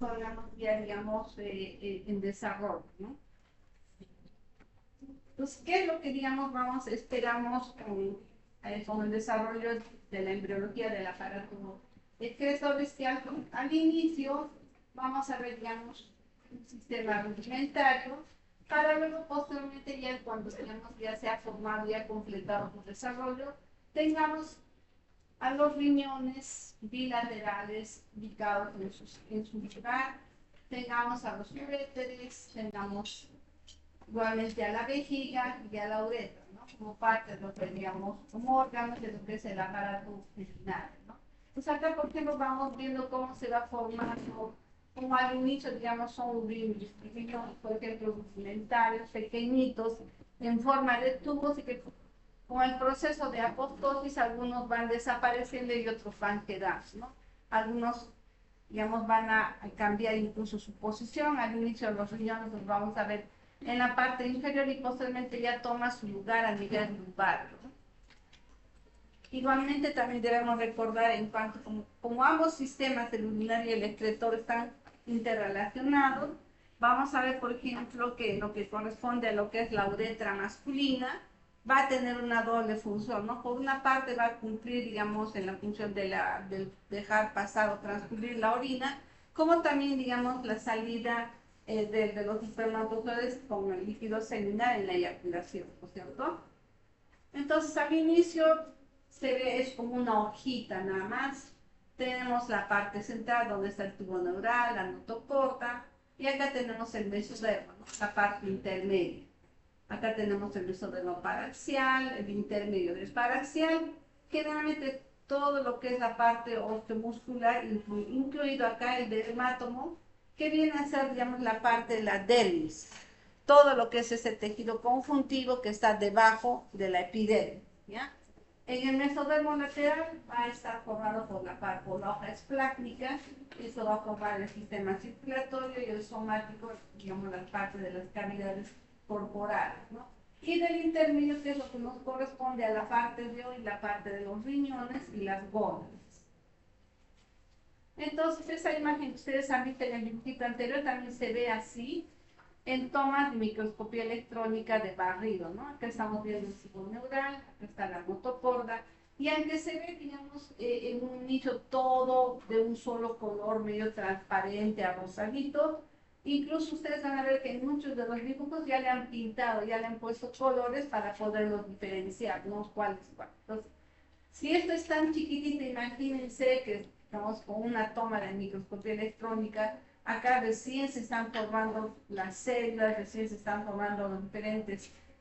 órganos ya, digamos, en desarrollo, ¿no? Entonces, ¿qué es lo que, digamos, esperamos con el desarrollo de la embriología del aparato excretor? Es que al inicio vamos a ver, digamos, un sistema rudimentario, para luego, posteriormente, ya cuando digamos, ya se ha formado, ya completado el desarrollo, tengamos a los riñones bilaterales ubicados en su lugar, tengamos a los uréteres, tengamos igualmente a la vejiga y a la uretra, ¿no? Como parte de lo que digamos como órganos de lo que es el aparato urinario, ¿no? Pues acá, por ejemplo, vamos viendo cómo se va formando, como al inicio, digamos, son riñones, por ejemplo, rudimentarios, pequeñitos, en forma de tubos y que con el proceso de apostosis algunos van desapareciendo y otros van quedando, ¿no? Algunos, digamos, van a cambiar incluso su posición. Al inicio de los riñones los vamos a ver en la parte inferior y posteriormente ya toma su lugar a nivel lumbar, ¿no? Igualmente también debemos recordar en cuanto, como ambos sistemas, el urinario y el excretor, están interrelacionados, vamos a ver, por ejemplo, que lo que corresponde a lo que es la uretra masculina va a tener una doble función, ¿no? Por una parte va a cumplir, digamos, en la función de dejar pasar o transcurrir la orina, como también, digamos, la salida de los espermatozoides con el líquido seminal en la eyaculación, ¿no es cierto? Entonces, al inicio se ve, es como una hojita nada más. Tenemos la parte central donde está el tubo neural, la notocorda, y acá tenemos el mesodermo, ¿no? La parte intermedia. Acá tenemos el mesodermo paraxial, el intermedio del paraxial, generalmente todo lo que es la parte osteomuscular, incluido acá el dermátomo, que viene a ser, digamos, la parte de la dermis, todo lo que es ese tejido conjuntivo que está debajo de la epidermis, ¿ya? En el mesodermo lateral va a estar formado por la hoja esplácnica, eso va a formar el sistema circulatorio y el somático, digamos, las partes de las cavidades corporales, ¿no? Y del intermedio, que es lo que nos corresponde a la parte de hoy, la parte de los riñones y las gónadas. Entonces, esa imagen que ustedes han visto en el dibujito anterior también se ve así en tomas de microscopía electrónica de barrido, ¿no? Acá estamos viendo el tubo neural, acá está la notocorda, y aunque se ve, digamos, en un nicho todo de un solo color medio transparente a rosadito, incluso ustedes van a ver que en muchos de los dibujos ya le han pintado, ya le han puesto colores para poderlos diferenciar, ¿no? ¿Cuál es cuál? Entonces, si esto es tan chiquitito, imagínense que estamos con una toma de microscopía electrónica, acá recién se están formando las células, recién se están formando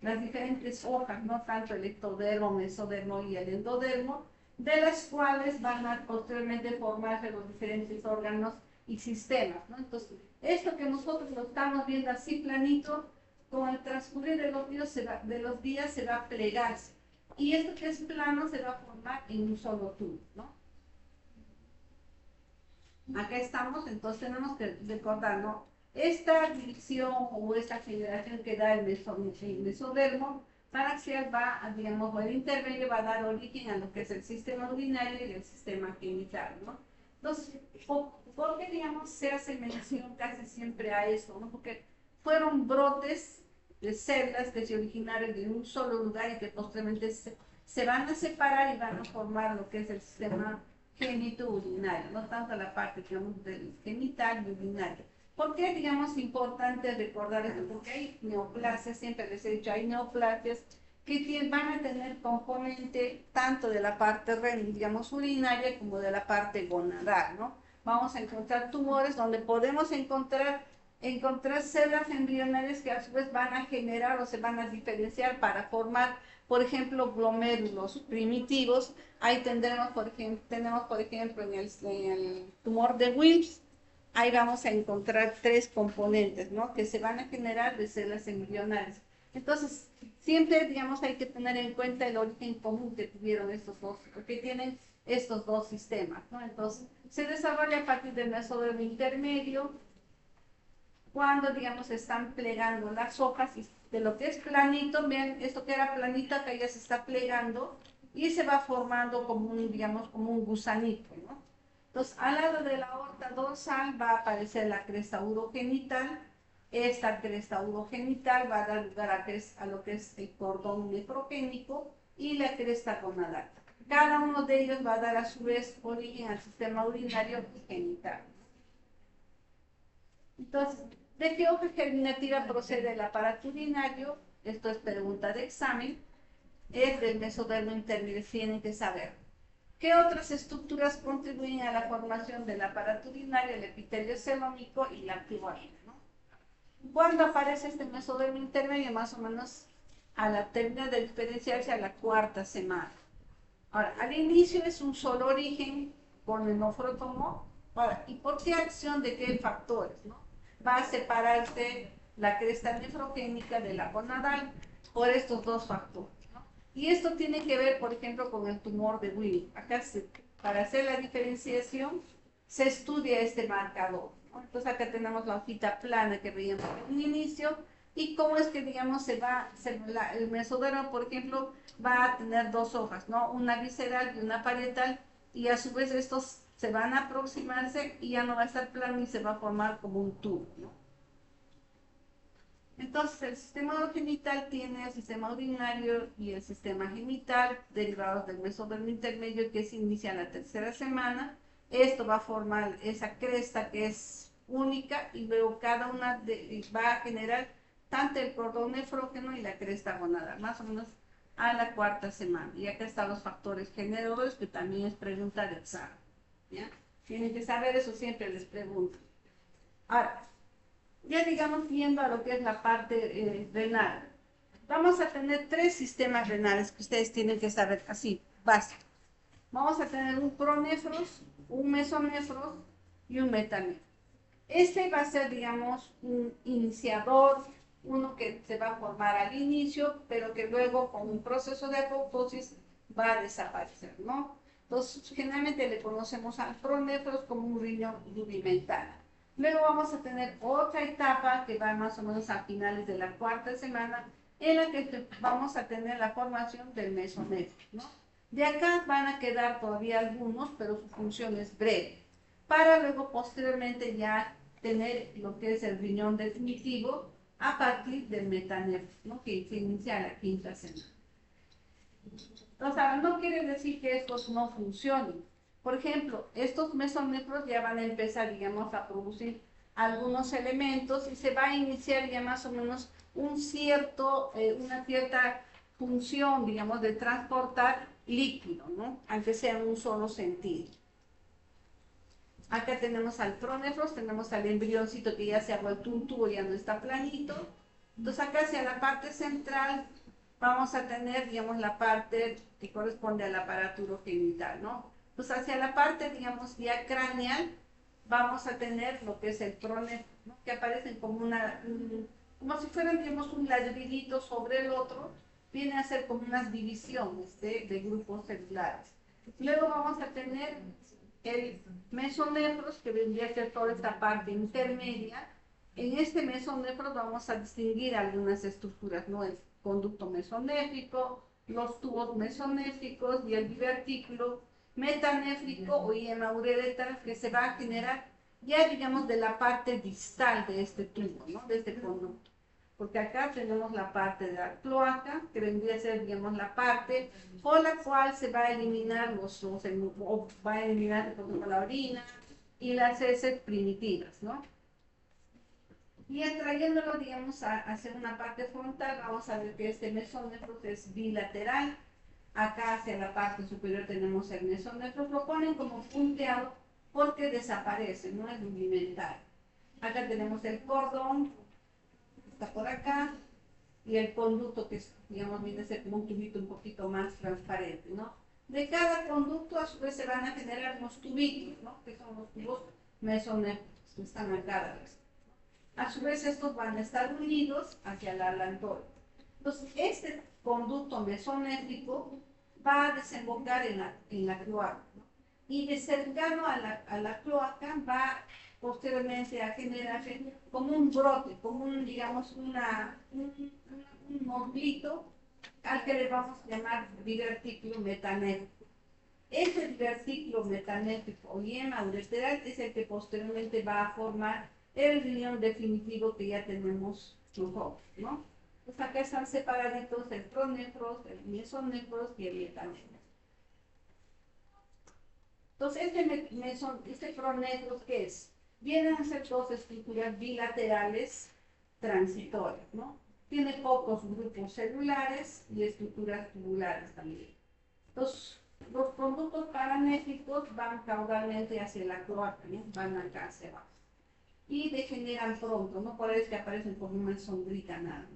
las diferentes hojas, no tanto el ectodermo, mesodermo y el endodermo, de las cuales van a posteriormente formarse los diferentes órganos y sistemas, ¿no? Entonces, esto que nosotros lo estamos viendo así planito, con el transcurrir de los días se va a plegarse. Y esto que es plano se va a formar en un solo tubo, ¿no? Acá estamos, entonces tenemos que recordar, ¿no? Esta división o esta generación que da el mesodermo paraxial va, digamos, o el intermedio va a dar origen a lo que es el sistema urinario y el sistema genital, ¿no? Entonces, ¿por qué, digamos, se hace mención casi siempre a eso, ¿no? Porque fueron brotes de células que se originaron en un solo lugar y que posteriormente se van a separar y van a formar lo que es el sistema genito-urinario, no tanto la parte, digamos, del genital y urinario. ¿Por qué, digamos, importante recordar esto? Porque hay neoplasias, siempre les he dicho, hay neoplasias que van a tener componente tanto de la parte, digamos, urinaria como de la parte gonadal, ¿no? Vamos a encontrar tumores donde podemos encontrar células embrionarias que a su vez van a generar o se van a diferenciar para formar, por ejemplo, glomérulos primitivos. Ahí tenemos, por ejemplo, en el tumor de Wilms, ahí vamos a encontrar tres componentes, ¿no? Que se van a generar de células embrionarias. Entonces, siempre, digamos, hay que tener en cuenta el origen común que tuvieron estos dos, que tienen estos dos sistemas, ¿no? Entonces, se desarrolla a partir del mesodermo intermedio, cuando, digamos, se están plegando las hojas y de lo que es planito, vean, esto que era planito, acá ya se está plegando y se va formando como un, digamos, como un gusanito, ¿no? Entonces, al lado de la aorta dorsal va a aparecer la cresta urogenital. Esta cresta urogenital va a dar lugar a lo que es el cordón nefrogénico y la cresta gonadal. Cada uno de ellos va a dar a su vez origen al sistema urinario y genital. Entonces, ¿de qué hoja germinativa procede el aparato urinario? Esto es pregunta de examen. Es del mesodermo intermedio, tienen que saber. ¿Qué otras estructuras contribuyen a la formación del aparato urinario, el epitelio celómico y la cloaca, ¿no? ¿Cuándo aparece este mesodermo intermedio? Más o menos a la termina de diferenciarse a la cuarta semana. Ahora, al inicio es un solo origen con el nefrótomo. Ahora, ¿y por qué acción de qué factores, no? Va a separarse la cresta nefrogénica de la gonadal por estos dos factores, ¿no? Y esto tiene que ver, por ejemplo, con el tumor de Willing. Acá, para hacer la diferenciación, se estudia este marcador, ¿no? Entonces, acá tenemos la hojita plana que veíamos en un inicio, y cómo es que, digamos, el mesodermo, por ejemplo, va a tener dos hojas, ¿no? Una visceral y una parietal, y a su vez estos se van a aproximarse y ya no va a estar plano y se va a formar como un tubo, ¿no? Entonces, el sistema genital tiene el sistema urinario y el sistema genital derivados del mesodermo intermedio que se inicia en la tercera semana. Esto va a formar esa cresta que es única y luego cada una va a generar tanto el cordón nefrógeno y la cresta gonadal, más o menos a la cuarta semana. Y acá están los factores generadores, que también es pregunta de examen, ¿ya? Tienen que saber eso, siempre les pregunto. Ahora, ya digamos viendo a lo que es la parte renal. Vamos a tener tres sistemas renales que ustedes tienen que saber así, básico. Vamos a tener un pronefros, un mesonefros y un metanefros. Este va a ser, digamos, un iniciador, uno que se va a formar al inicio, pero que luego con un proceso de apoptosis va a desaparecer, ¿no? Entonces, generalmente le conocemos al pronefros como un riñón rudimentar. Luego vamos a tener otra etapa que va más o menos a finales de la cuarta semana, en la que vamos a tener la formación del mesonefros, ¿no? De acá van a quedar todavía algunos, pero su función es breve, para luego posteriormente ya tener lo que es el riñón definitivo a partir del metanefros, ¿no? Que se inicia a la quinta semana. O sea, no quiere decir que estos no funcionen. Por ejemplo, estos mesonefros ya van a empezar, digamos, a producir algunos elementos y se va a iniciar ya más o menos una cierta función, digamos, de transportar líquido, ¿no? Aunque sea en un solo sentido. Acá tenemos al pronefros, tenemos al embrioncito que ya se ha vuelto un tubo, ya no está planito. Entonces acá hacia la parte central vamos a tener, digamos, la parte que corresponde al aparato urogenital, ¿no? Pues hacia la parte, digamos, ya craneal, vamos a tener lo que es el pronefros, ¿no? Que aparecen como como si fueran, digamos, un ladrillito sobre el otro, viene a ser como unas divisiones de grupos celulares. Luego vamos a tener el mesonefros, que vendría a ser toda esta parte intermedia. En este mesonefros vamos a distinguir algunas estructuras, ¿no? El conducto mesonéfrico, los tubos mesonéfricos y el divertículo metanéfrico o yema ureteral, que se va a generar ya, digamos, de la parte distal de este tubo, ¿no? De este conducto. Porque acá tenemos la parte de la cloaca, que vendría a ser, digamos, la parte por la cual se va a eliminar o va a eliminar, por ejemplo, la orina y las heces primitivas, ¿no? Y trayéndolo, digamos, hacia una parte frontal, vamos a ver que este mesónefros es bilateral. Acá hacia la parte superior tenemos el mesónefros, lo ponen como punteado porque desaparece, no es rudimentario. Acá tenemos el cordón, está por acá, y el conducto que, digamos, viene a ser como un tubito un poquito más transparente, ¿no? De cada conducto a su vez se van a generar unos tubitos, ¿no? Que son los tubos mesonéfricos, que están acá a vez. A su vez estos van a estar unidos hacia la alantoide. Entonces, este conducto mesonéfrico va a desembocar en la cloaca, ¿no? Y de cercano a la cloaca va posteriormente a generar como un brote, como digamos, un moglito al que le vamos a llamar divertículo metanéfrico. Ese divertículo metanétrico o yema ureteral es el que posteriormente va a formar el riñón definitivo que ya tenemos nosotros, ¿no? Pues acá están separaditos el pronefros, el mesonefros y el metanefros. Entonces, este pronefros, ¿qué es? Vienen a ser dos estructuras bilaterales transitorias, ¿no? Tiene pocos grupos celulares y estructuras tubulares también. Los conductos paranéficos van caudalmente hacia la cloaca, ¿no? Van acá hacia abajo. Y degeneran pronto, no por eso que aparecen como una sombrita nada más.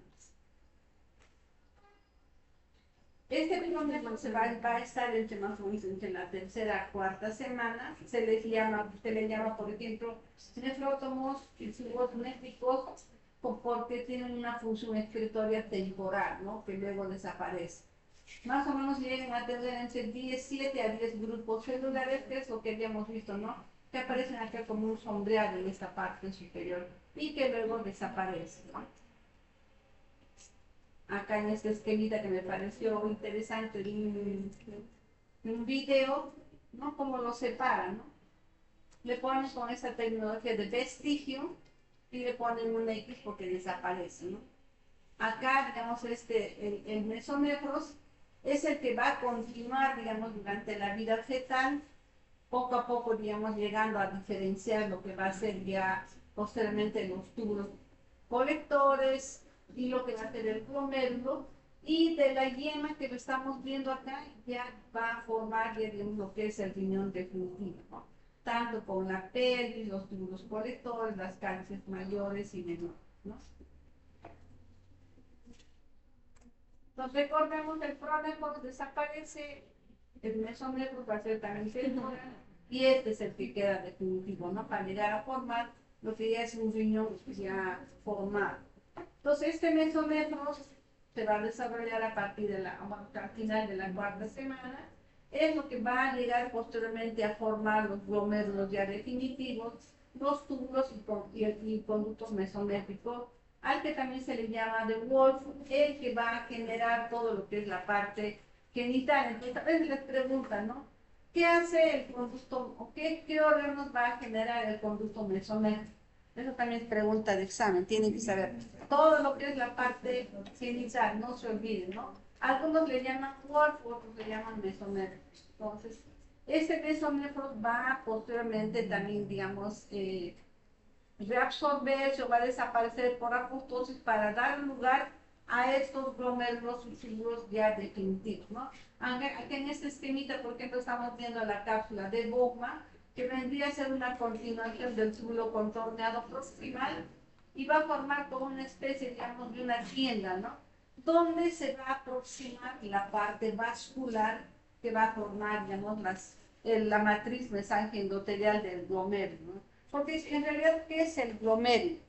Este fenómeno va a estar entre más o menos entre la tercera y cuarta semana. Se le llama, por ejemplo, nefrótomos y néficos porque tienen una función excretoria temporal, ¿no? Que luego desaparece. Más o menos llegan a tener entre 7 a 10 grupos celulares, que es lo que habíamos visto, ¿no? Que aparecen acá como un sombreado en esta parte superior y que luego desaparecen, ¿no? Acá en este esquemita que me pareció interesante un video, ¿no? Cómo lo separan, ¿no? Le ponen con esa tecnología de vestigio y le ponen un X porque desaparece, ¿no? Acá, digamos, el mesonefros es el que va a continuar, digamos, durante la vida fetal, poco a poco, digamos, llegando a diferenciar lo que va a ser ya posteriormente los túbulos colectores y lo que va a ser el glomérulo, y de la yema que lo estamos viendo acá ya va a formar ya, digamos, lo que es el riñón definitivo, ¿no? Tanto con la pelvis, los túbulos colectores, las calces mayores y menores, ¿no? Entonces recordemos que el pronefros desaparece, el mesonefros va a ser también temporal, y este es el que queda definitivo, ¿no? Para llegar a formar lo que ya es un riñón ya formado. Entonces este mesonefros se va a desarrollar a partir de al final de la cuarta semana, es lo que va a llegar posteriormente a formar los glomérulos ya definitivos, los túbulos y conductos mesonéficos, al que también se le llama de Wolf, el que va a generar todo lo que es la parte genital. Entonces, a veces les preguntan, ¿no? ¿Qué hace el conducto, o qué órganos va a generar el conducto mesonéfico? Eso también es pregunta de examen, tienen que saber todo lo que es la parte genital, no se olviden, ¿no? Algunos le llaman Wolf, otros le llaman mesonéfros. Entonces, este mesonéfros va posteriormente también, digamos, reabsorberse o va a desaparecer por apoptosis para dar lugar a estos glomérulos fluidos ya definitivos, ¿no? Aquí en este esquemita, por ejemplo, estamos viendo la cápsula de Bowman, que vendría a ser una continuación del túbulo contorneado proximal y va a formar como una especie, digamos, de una tienda, ¿no? Donde se va a aproximar la parte vascular que va a formar, digamos, la matriz mesangiendotelial del glomérulo, ¿no? Porque en realidad, ¿qué es el glomérulo?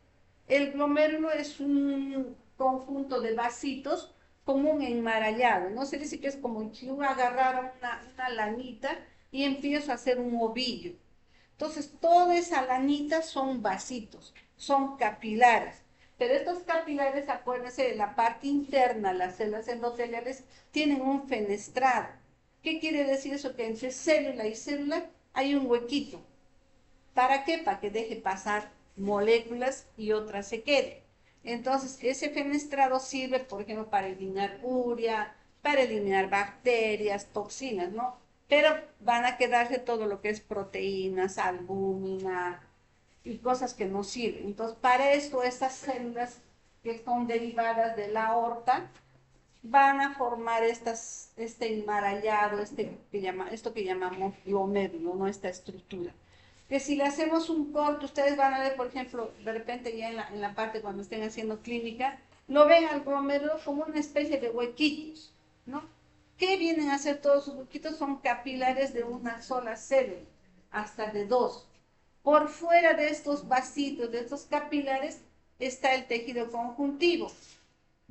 El glomérulo es un conjunto de vasitos como un enmarallado, ¿no? Se dice que es como si uno agarrara una lanita y empiezo a hacer un ovillo. Entonces, toda esa lanita son vasitos, son capilares. Pero estos capilares, acuérdense, de la parte interna, las células endoteliales, tienen un fenestrado. ¿Qué quiere decir eso? Que entre célula y célula hay un huequito. ¿Para qué? Para que deje pasar moléculas y otras se queden. Entonces, ese fenestrado sirve, por ejemplo, para eliminar urea, para eliminar bacterias, toxinas, ¿no? Pero van a quedarse todo lo que es proteínas, albúmina y cosas que no sirven. Entonces, para esto, estas células que son derivadas de la aorta van a formar este enmarallado, esto que llamamos glomérulo, ¿no? Esta estructura. Que si le hacemos un corte, ustedes van a ver, por ejemplo, de repente ya en la parte cuando estén haciendo clínica, lo ven al glomérulo como una especie de huequitos, ¿no? ¿Qué vienen a hacer todos sus huequitos? Son capilares de una sola célula, hasta de dos. Por fuera de estos vasitos, de estos capilares, está el tejido conjuntivo.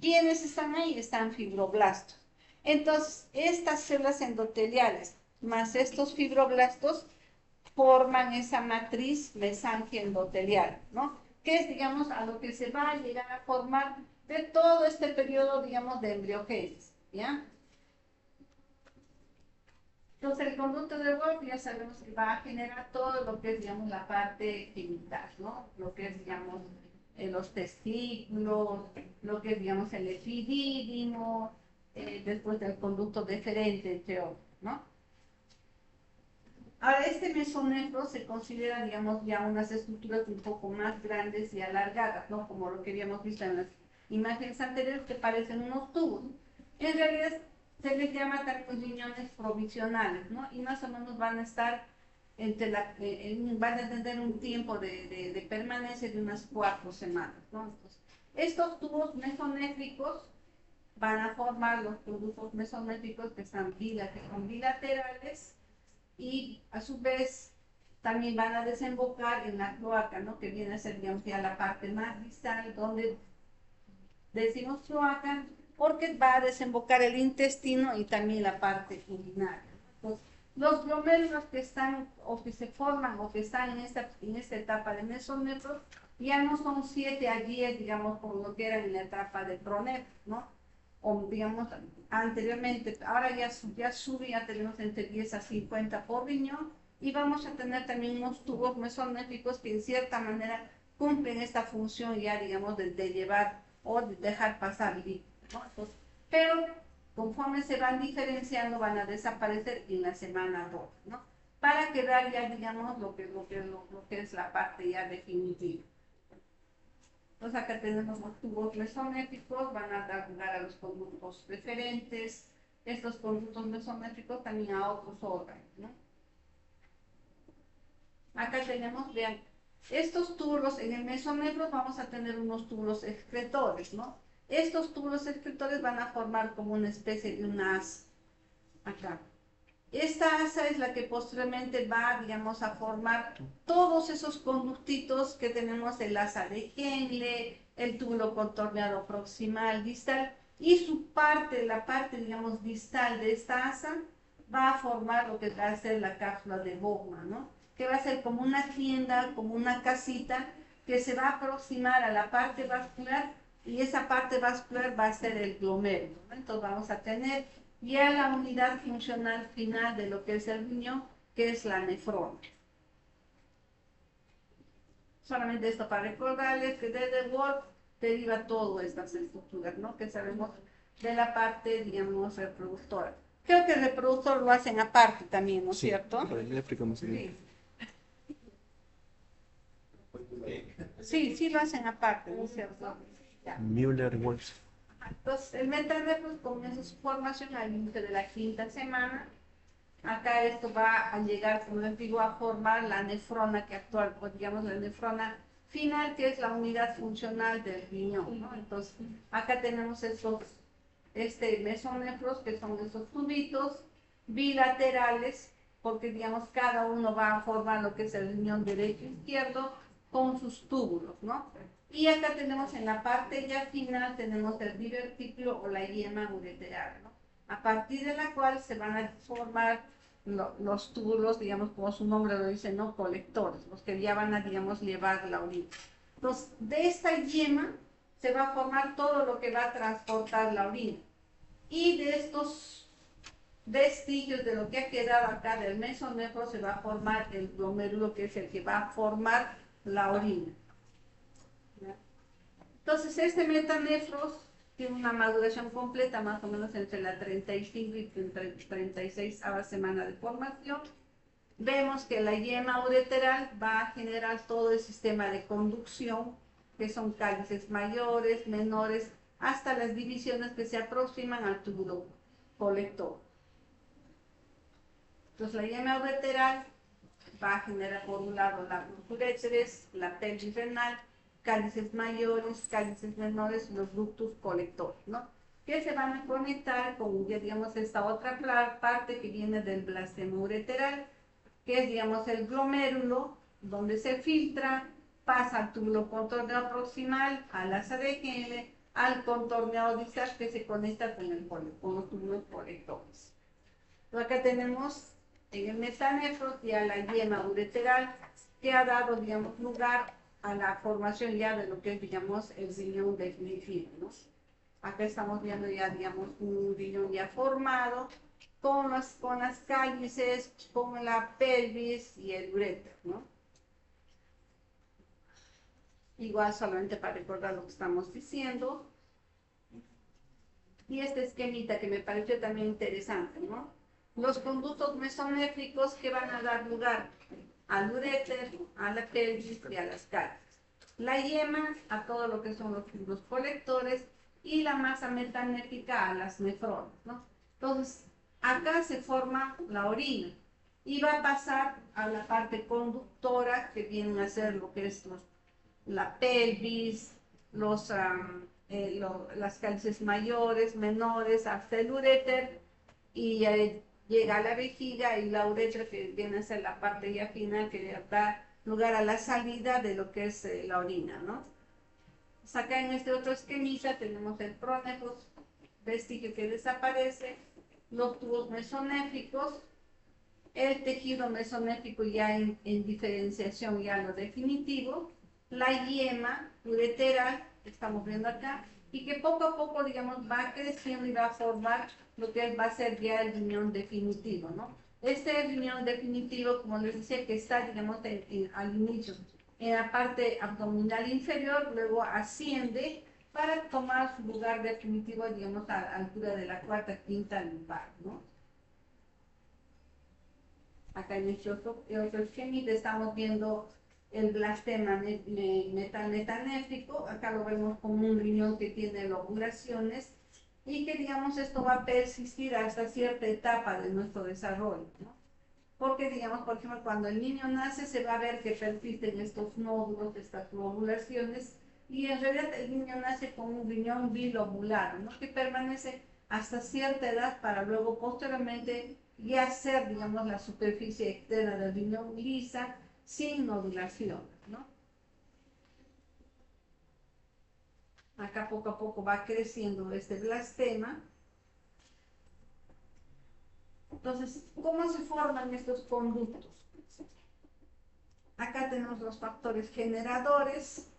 ¿Quiénes están ahí? Están fibroblastos. Entonces, estas células endoteliales más estos fibroblastos forman esa matriz mesangia endotelial, ¿no? Que es, digamos, a lo que se va a llegar a formar de todo este periodo, digamos, de embriogénesis, ¿ya? Entonces, el conducto de Wolf ya sabemos que va a generar todo lo que es, digamos, la parte genital, ¿no? Lo que es, digamos, los testículos, lo que es, digamos, el epidídimo, después del conducto deferente, entre otros, ¿no? Ahora, este mesonefro se considera, digamos, ya unas estructuras un poco más grandes y alargadas, ¿no? Como lo que habíamos visto en las imágenes anteriores, que parecen unos tubos. En realidad, se les llama también riñones provisionales, ¿no? Y más o menos van a estar van a tener un tiempo de permanencia de unas 4 semanas, ¿no? Entonces, estos tubos mesonéfricos van a formar los productos mesonéfricos que son bilaterales y a su vez también van a desembocar en la cloaca, ¿no? Que viene a ser, digamos, ya la parte más distal, donde decimos cloaca, porque va a desembocar el intestino y también la parte urinaria. Entonces, los glomérulos que están o que se forman o que están en esta etapa de mesonefros ya no son 7 a 10, digamos, como lo que era en la etapa de pronefro, ¿no? O digamos, anteriormente, ahora ya sube, ya tenemos entre 10 a 50 por riñón y vamos a tener también unos tubos mesonéficos que en cierta manera cumplen esta función ya, digamos, de llevar o de dejar pasar líquido, ¿no? Entonces, pero conforme se van diferenciando van a desaparecer en la semana 2, ¿no? Para quedar ya, digamos, lo que es la parte ya definitiva. Entonces acá tenemos los tubos mesométricos, van a dar lugar a los conductos preferentes, estos conductos mesométricos también a otros órganos, ¿no? Acá tenemos, vean, estos túbulos en el mesonefro vamos a tener unos túbulos excretores, ¿no? Estos túbulos excretores van a formar como una especie de un asa, acá. Esta asa es la que posteriormente va, digamos, a formar todos esos conductitos que tenemos, el asa de Henle, el túbulo contorneado proximal, distal, y su parte, la parte, digamos, distal de esta asa, va a formar lo que va a ser la cápsula de Bowman, ¿no? Que va a ser como una tienda, como una casita, que se va a aproximar a la parte vascular, y esa parte vascular va a ser el glomérulo, ¿no? Entonces vamos a tener ya la unidad funcional final de lo que es el riñón, que es la nefrona. Solamente esto para recordarles que desde Wolf deriva todas estas estructuras, ¿no? Que sabemos de la parte, digamos, reproductora. Creo que el reproductor lo hacen aparte también, ¿no es cierto? A ver, le explicamos bien. Sí, lo hacen aparte, ¿no es cierto? Ya. Müller-Wolf. Entonces, el metanefros comienza su formación al inicio de la 5ª semana. Acá esto va a llegar, como les digo, a formar la nefrona que actual, pues digamos la nefrona final, que es la unidad funcional del riñón, ¿no? Entonces, acá tenemos mesonefros, que son esos tubitos bilaterales, porque digamos cada uno va a formar lo que es el riñón derecho e izquierdo con sus túbulos, ¿no? Y acá tenemos en la parte ya final, tenemos el divertículo o la yema ureteral, ¿no? A partir de la cual se van a formar los túbulos, digamos, como su nombre lo dice, ¿no? Colectores, los que ya van a, digamos, llevar la orina. Entonces, de esta yema se va a formar todo lo que va a transportar la orina. Y de estos vestigios de lo que ha quedado acá del mesonefro se va a formar el glomérulo, que es el que va a formar la orina. Entonces, este metanefros tiene una maduración completa, más o menos entre la 35 y 36 semana de formación. Vemos que la yema ureteral va a generar todo el sistema de conducción, que son cálices mayores, menores, hasta las divisiones que se aproximan al túbulo colector. Entonces, la yema ureteral va a generar por un lado la uréteres, la pelvis renal, cálices mayores, cálices menores, los ductos colectores, ¿no? Que se van a conectar con, digamos, esta otra parte que viene del blastema ureteral, que es, digamos, el glomérulo, donde se filtra, pasa al túbulo contorneado proximal, al asa de Henle, al contorneado distal, que se conecta con los túbulos colectores. Entonces, acá tenemos en el metanefros ya la yema ureteral, que ha dado, digamos, lugar a la formación ya de lo que es, digamos, el riñón definitivo, ¿no? Acá estamos viendo ya, digamos, un riñón ya formado, con las cálices, con la pelvis y el uréter, ¿no? Igual solamente para recordar lo que estamos diciendo. Y este esquemita que me pareció también interesante, ¿no? Los conductos mesonéfricos que van a dar lugar al uréter, a la pelvis y a las cálices. La yema a todo lo que son los tubos colectores y la masa metanéfrica a las nefronas, ¿no? Entonces, acá se forma la orina y va a pasar a la parte conductora que vienen a ser lo que es la pelvis, las cálices mayores, menores, hasta el uréter y llega a la vejiga y la uretra que viene a ser la parte ya final que da lugar a la salida de lo que es la orina, ¿no? Pues acá en este otro esquemita tenemos el prónefos, vestigio que desaparece, los tubos mesonéfricos, el tejido mesonéfrico ya en diferenciación, ya lo definitivo, la yema ureteral, que estamos viendo acá, y que poco a poco, digamos, va creciendo y va a formar lo que va a ser ya el riñón definitivo, ¿no? Este riñón definitivo, como les decía, que está, digamos, al inicio, en la parte abdominal inferior, luego asciende para tomar su lugar definitivo, digamos, a la altura de la cuarta, quinta lumbar, ¿no? Acá en este otro esquemita estamos viendo el blastema metanéfrico. Acá lo vemos como un riñón que tiene lobulaciones y que, digamos, esto va a persistir hasta cierta etapa de nuestro desarrollo, ¿no? Porque, digamos, por ejemplo, cuando el niño nace se va a ver que persisten estos nódulos, estas lobulaciones, y en realidad el niño nace con un riñón bilobulado, ¿no? Que permanece hasta cierta edad para luego posteriormente ya ser, digamos, la superficie externa del riñón lisa, sin nodulación, ¿no? Acá poco a poco va creciendo este blastema. Entonces, ¿cómo se forman estos conductos? Acá tenemos los factores generadores,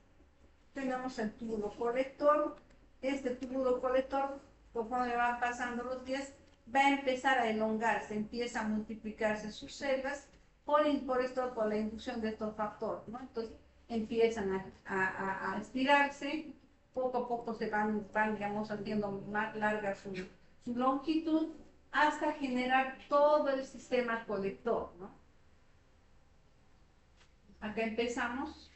tenemos el túbulo colector. Este túbulo colector, conforme van pasando los días, va a empezar a elongarse, empieza a multiplicarse sus células por la inducción de estos factores, ¿no? Entonces empiezan a estirarse, poco a poco se van digamos, haciendo más larga su longitud, hasta generar todo el sistema colector, ¿no? Acá empezamos,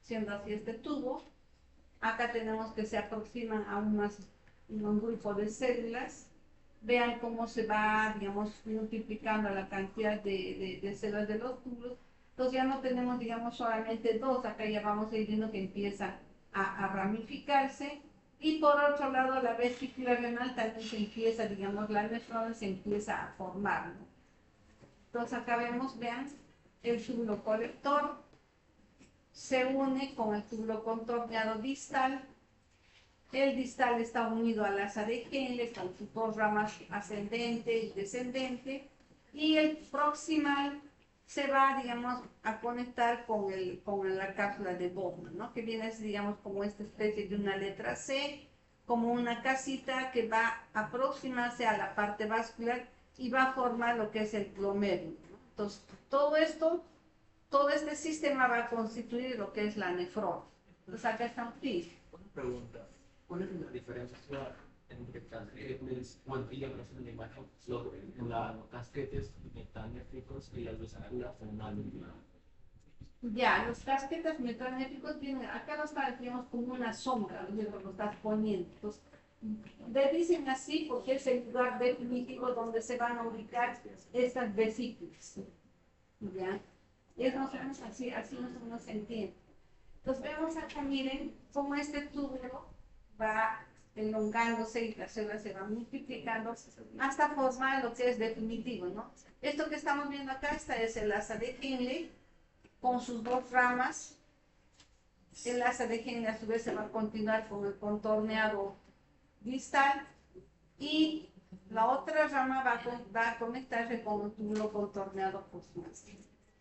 siendo así este tubo. Acá tenemos que se aproximan a un grupo de células. Vean cómo se va, digamos, multiplicando la cantidad de células de los túbulos. Entonces ya no tenemos, digamos, solamente dos. Acá ya vamos a ir viendo que empieza a ramificarse. Y por otro lado, la vesícula renal también se empieza, digamos, la nefrona se empieza a formar, ¿no? Entonces acá vemos, vean, el túbulo colector se une con el túbulo contorneado distal. El distal está unido al asa de Henle con sus dos ramas ascendente y descendente. Y el proximal se va, digamos, a conectar con la cápsula de Bowman, ¿no? Que viene, digamos, como esta especie de una letra C, como una casita que va a aproximarse a la parte vascular y va a formar lo que es el glomérulo, ¿no? Entonces, todo este sistema va a constituir lo que es la nefrona. Entonces, acá está un pis. Una pregunta. ¿Cuál es la diferencia entre casquetes, bueno, y la relación de imagen, los casquetes metanéfricos y las vesículas renales? Ya, los casquetes metanéfricos vienen, acá los tenemos como una sombra, ¿no? Lo estás poniendo. Entonces, le dicen así porque es el lugar definitivo donde se van a ubicar estas vesículas. ¿Ya? Es más o menos así más o menos se entiende. Entonces vemos acá, miren, cómo este túbulo va elongándose y las células se van multiplicando hasta formar lo que es definitivo, ¿no? Esto que estamos viendo acá, esta es el asa de Henle con sus dos ramas. El asa de Henle a su vez se va a continuar con el contorneado distal y la otra rama va a conectarse con el túbulo contorneado proximal.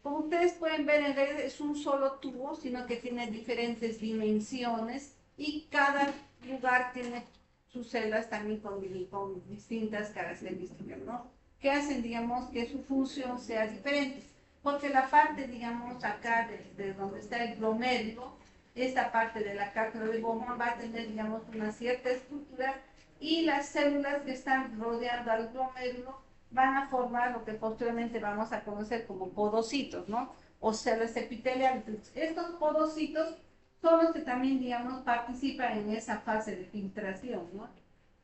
Como ustedes pueden ver, en realidad es un solo tubo, sino que tiene diferentes dimensiones y cada lugar tiene sus células también con distintas características, ¿no? Que hacen, digamos, que su función sea diferente. Porque la parte, digamos, acá de donde está el glomérulo, esta parte de la cápsula de Bowman va a tener, digamos, una cierta estructura y las células que están rodeando al glomérulo van a formar lo que posteriormente vamos a conocer como podocitos, ¿no? O células epiteliales. Estos podocitos son los que también, digamos, participan en esa fase de filtración, ¿no?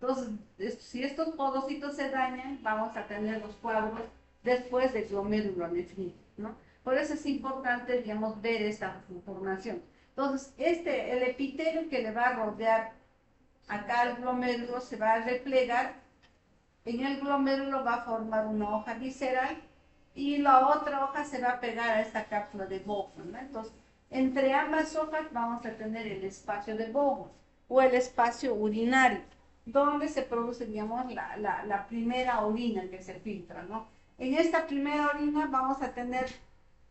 Entonces, si estos podocitos se dañan, vamos a tener los cuadros después del glomérulo nefrítico, ¿no? Por eso es importante, digamos, ver esta información. Entonces, el epitelio que le va a rodear acá al glomérulo se va a replegar, en el glomérulo va a formar una hoja visceral y la otra hoja se va a pegar a esta cápsula de Bowman, ¿no? Entonces, entre ambas hojas vamos a tener el espacio de Bowman o el espacio urinario, donde se produce, digamos, la primera orina que se filtra, ¿no? En esta primera orina vamos a tener,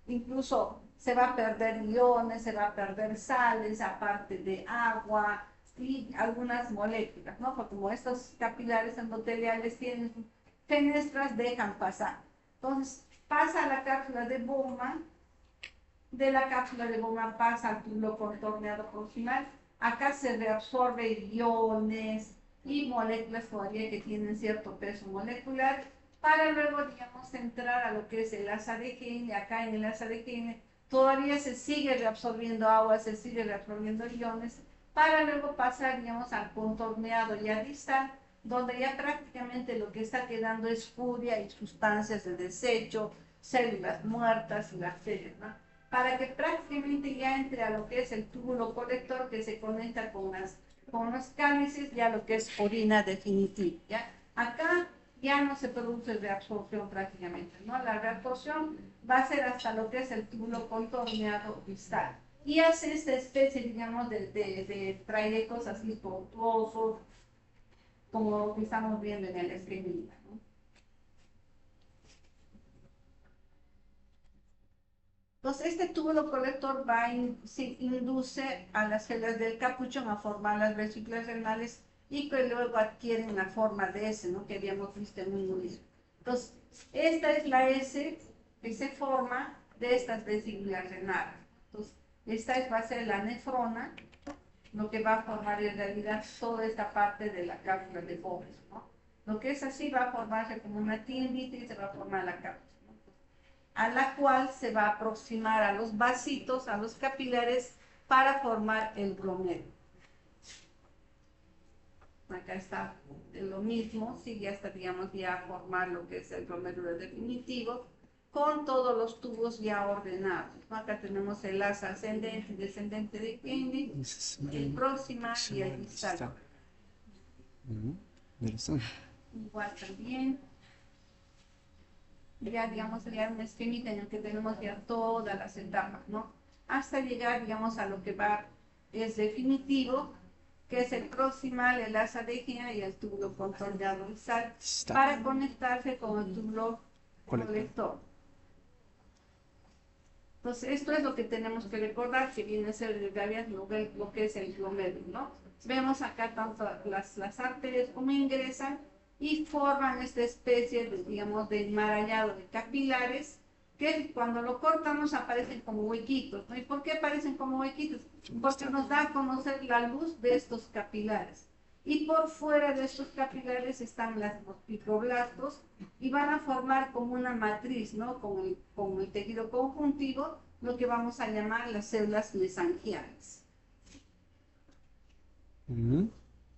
incluso se va a perder iones, se va a perder sales, aparte de agua y algunas moléculas, ¿no? Porque como estos capilares endoteliales tienen fenestras, dejan pasar. Entonces, pasa a la cápsula de Bowman, de la cápsula de Bowman pasa al túbulo contorneado proximal. Acá se reabsorbe iones y moléculas todavía que tienen cierto peso molecular para luego, digamos, entrar a lo que es el asa de Henle. Acá en el asa de Henle todavía se sigue reabsorbiendo agua, se sigue reabsorbiendo iones, para luego pasar, digamos, al contorneado ya distal, donde ya prácticamente lo que está quedando es furia y sustancias de desecho, células muertas y bacterias, ¿no? Para que prácticamente ya entre a lo que es el túbulo colector que se conecta con los cálices, ya lo que es orina definitiva, ¿ya? Acá ya no se produce reabsorción prácticamente, ¿no? La reabsorción va a ser hasta lo que es el túbulo contorneado distal. Y hace esta especie, digamos, de trayectos así tortuosos, como lo que estamos viendo en el esquema, ¿no? Entonces, este túbulo colector induce a las células del capuchón a formar las vesículas renales y que luego adquieren la forma de S, ¿no? Que habíamos visto en un inicio. Entonces, esta es la S que se forma de estas vesículas renales. Entonces, va a ser la nefrona, lo que va a formar en realidad toda esta parte de la cápsula de Bowman, ¿no? Lo que es así va a formarse como una tiendita y se va a formar la cápsula, a la cual se va a aproximar a los vasitos, a los capilares, para formar el glomérulo. Acá está lo mismo, sigue hasta, digamos, ya formar lo que es el glomérulo definitivo, con todos los tubos ya ordenados, ¿no? Acá tenemos el asa ascendente y descendente de Henle, el proximal y el distal. Igual también. Ya, digamos, sería un esquemita en el que tenemos ya todas las etapas, ¿no? Hasta llegar, digamos, a lo que es definitivo, que es el proximal, el asa de Henle y el túbulo contorneado distal, para conectarse con el túbulo colector. Entonces, esto es lo que tenemos que recordar, que viene a ser lo que es el glomérulo, ¿no? Vemos acá tanto las arterias como ingresan y forman esta especie de, digamos, de enmarañado de capilares que cuando lo cortamos aparecen como huequitos, ¿no? ¿Y por qué aparecen como huequitos? Porque nos da a conocer la luz de estos capilares. Y por fuera de estos capilares están los fibroblastos y van a formar como una matriz, ¿no? Con el tejido conjuntivo, lo que vamos a llamar las células mesangiales.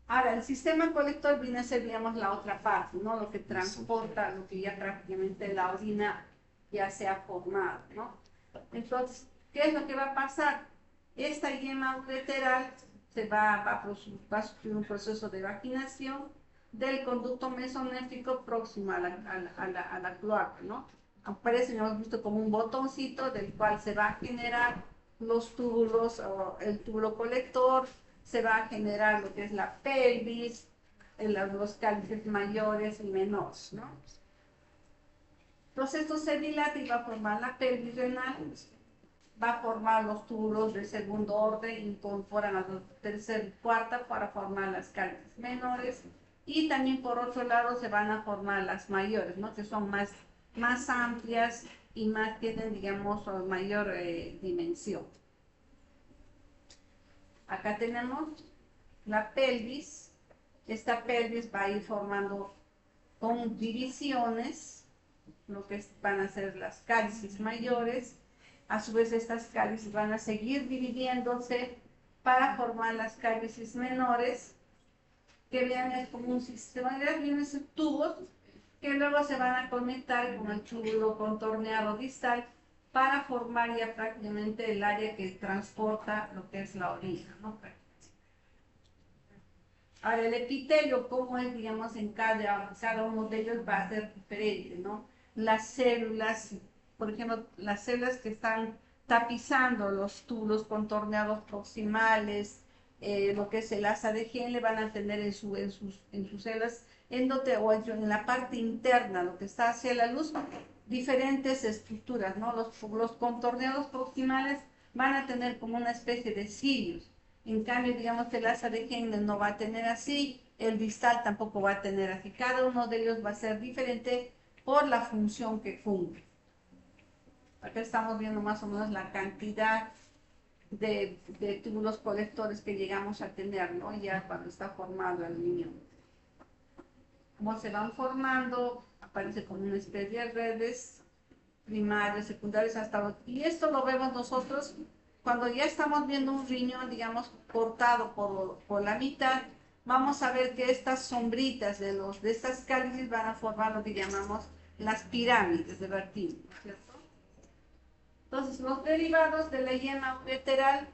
Ahora, el sistema colector viene a ser, digamos, la otra parte, ¿no? Lo que transporta, lo que ya prácticamente la orina ya se ha formado, ¿no? Entonces, ¿qué es lo que va a pasar? Esta yema ureteral va a sufrir un proceso de vaginación del conducto mesonéfrico próximo a la cloaca, ¿no? Aparece, hemos visto, como un botoncito del cual se va a generar los túbulos, o el túbulo colector, se va a generar lo que es la pelvis, los cálices mayores y menores, ¿no? Entonces esto se dilata y va a formar la pelvis renal, va a formar los túbulos de segundo orden, incorporan a los tercer y cuarta para formar las cálices menores, y también por otro lado se van a formar las mayores, ¿no? Que son más amplias y más tienen, digamos, mayor dimensión. Acá tenemos la pelvis. Esta pelvis va a ir formando con divisiones, lo que van a ser las cálices mayores. A su vez, estas cálices van a seguir dividiéndose para formar las cálices menores, que vean es como un sistema de tubos que luego se van a conectar con el túbulo contorneado distal para formar ya prácticamente el área que transporta lo que es la orina, ¿no? Ahora, el epitelio, como es, digamos, en cada uno de ellos va a ser diferente, ¿no? Las células, por ejemplo, las células que están tapizando los túbulos contorneados proximales, lo que es el asa de Henle, van a tener en sus células o en la parte interna, lo que está hacia la luz, diferentes estructuras, ¿no? Los contorneados proximales van a tener como una especie de cilios. En cambio, digamos que el asa de Henle no va a tener así, el distal tampoco va a tener así. Cada uno de ellos va a ser diferente por la función que cumple. Acá estamos viendo más o menos la cantidad de túbulos colectores que llegamos a tener, ¿no? Ya cuando está formado el riñón. Como se van formando, aparece como una especie de redes primarias, secundarias, y esto lo vemos nosotros cuando ya estamos viendo un riñón, digamos, cortado por la mitad. Vamos a ver que estas sombritas de estas cálices van a formar lo que llamamos las pirámides de Bertini, ¿cierto? Entonces, los derivados de la yema ureteral,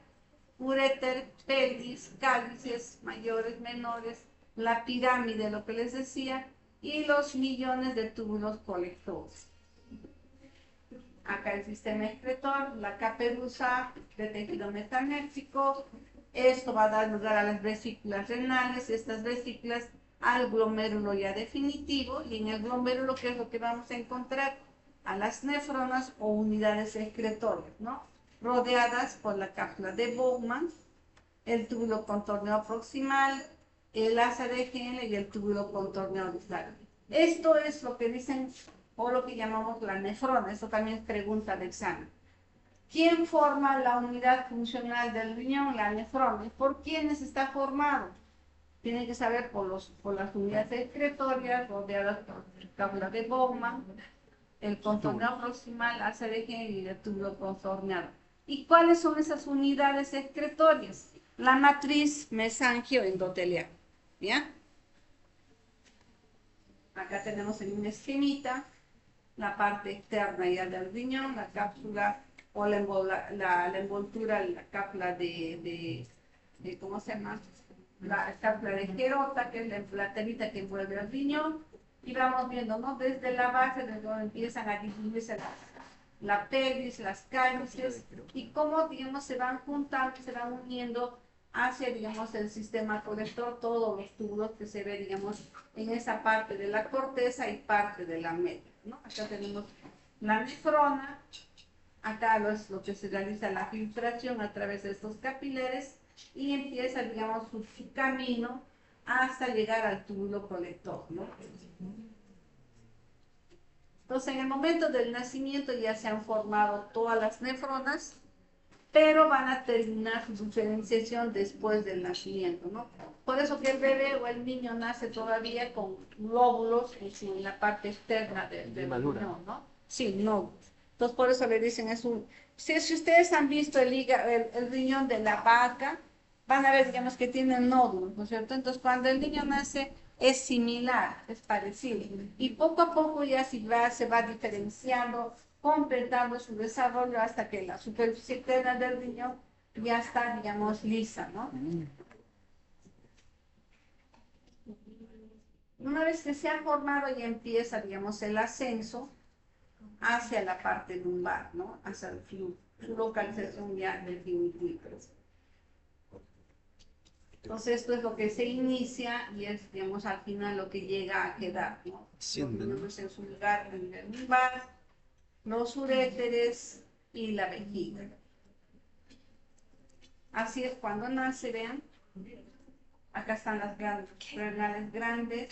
uréter, pelvis, cálices mayores, menores, la pirámide, lo que les decía, y los millones de túbulos colectores. Acá el sistema excretor, la caperuza de tejido metanésico. Esto va a dar lugar a las vesículas renales, estas vesículas al glomérulo ya definitivo, y en el glomérulo, ¿qué es lo que vamos a encontrar? A las nefronas o unidades excretorias, ¿no? Rodeadas por la cápsula de Bowman, el túbulo contorneado proximal, el asa de Henle y el túbulo contorneado distal. Esto es lo que dicen, o lo que llamamos la nefrona. Esto también es pregunta de examen. ¿Quién forma la unidad funcional del riñón? La nefrona. ¿Por quiénes está formado? Tienen que saber por las unidades excretorias rodeadas por la cápsula de Bowman, el contorneado proximal, asa de Henle y el túbulo contorneado. ¿Y cuáles son esas unidades excretorias? La matriz mesangio-endotelial. ¿Ya? Acá tenemos en una esquemita la parte externa ya del riñón, la cápsula o la envoltura, la cápsula de ¿cómo se llama? La cápsula de Gerota, que es la telita que envuelve el riñón, y vamos viendo, ¿no? Desde la base, desde donde empiezan a dividirse la pelvis, las cálices, y cómo, digamos, se van juntando, se van uniendo hacia, digamos, el sistema colector, todos los túbulos que se ve, digamos, en esa parte de la corteza y parte de la médula, ¿no? Acá tenemos la nefrona, acá es lo que se realiza la filtración a través de estos capilares, y empieza, digamos, su camino hasta llegar al túbulo colector, ¿no? Entonces, en el momento del nacimiento ya se han formado todas las nefronas, pero van a terminar su diferenciación después del nacimiento, ¿no? Por eso que el bebé o el niño nace todavía con glóbulos en la parte externa del riñón, ¿no? Sí, no. Entonces, por eso le dicen, si ustedes han visto el riñón de la vaca, van a ver, digamos, que tienen nódulos, ¿no es cierto? Entonces, cuando el niño nace, es similar, es parecido. Y poco a poco ya se va diferenciando, completando su desarrollo hasta que la superficie externa del riñón ya está, digamos, lisa, ¿no? Una vez que se ha formado, ya empieza, digamos, el ascenso hacia la parte lumbar, ¿no? Hacia su localización ya definitiva. Entonces, esto es lo que se inicia y es, digamos, al final lo que llega a quedar, ¿no? Tenemos en su lugar en el lumbar, los uréteres y la vejiga. Así es cuando nace, vean. Acá están las glándulas renales grandes.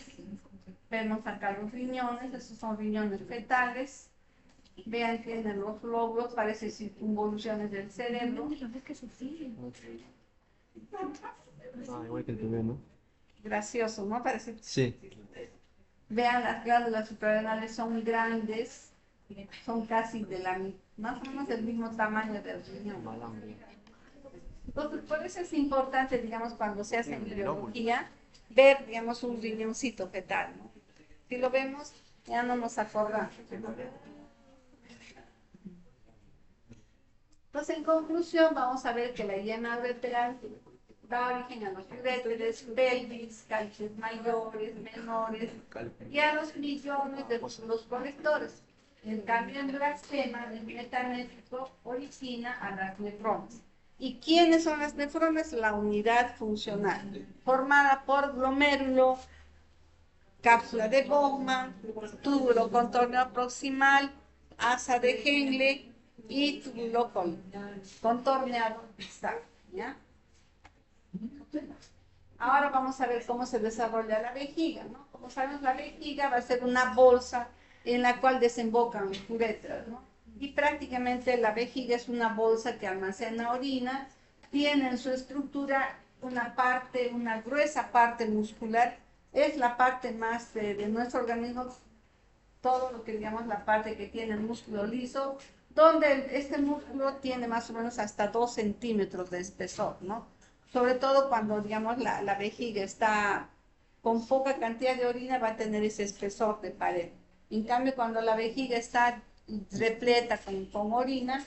Vemos acá los riñones, esos son riñones fetales. Vean, tienen los lóbulos, parece circunvoluciones del cerebro. Igual que el bebé, ¿no? Gracioso, ¿no? Parece. Sí. Vean, las glándulas suprarrenales son muy grandes, son casi más o menos del mismo tamaño del riñón. Entonces, por eso es importante, digamos, cuando se hace embriología, ver, digamos, un riñoncito fetal, ¿no? Si lo vemos, ya no nos acordamos. Entonces, en conclusión, vamos a ver que la yema uretral da origen a los uréteres, pelvis, cálculos mayores, menores y a los millones de los colectores. En cambio, el bracema del metanéfrico origina a las nefronas. ¿Y quiénes son las nefronas? La unidad funcional, formada por glomérulo, cápsula de Bowman, túbulo contorneo proximal, asa de Henle y túbulo contorneado distal, ¿ya? Ahora vamos a ver cómo se desarrolla la vejiga, ¿no? Como sabemos, la vejiga va a ser una bolsa en la cual desembocan las uretras, ¿no? Y prácticamente la vejiga es una bolsa que almacena orina, tiene en su estructura una gruesa parte muscular, es la parte más de nuestro organismo, todo lo que digamos la parte que tiene el músculo liso, donde este músculo tiene más o menos hasta 2 centímetros de espesor, ¿no? Sobre todo cuando, digamos, la vejiga está con poca cantidad de orina, va a tener ese espesor de pared. En cambio, cuando la vejiga está repleta con orina,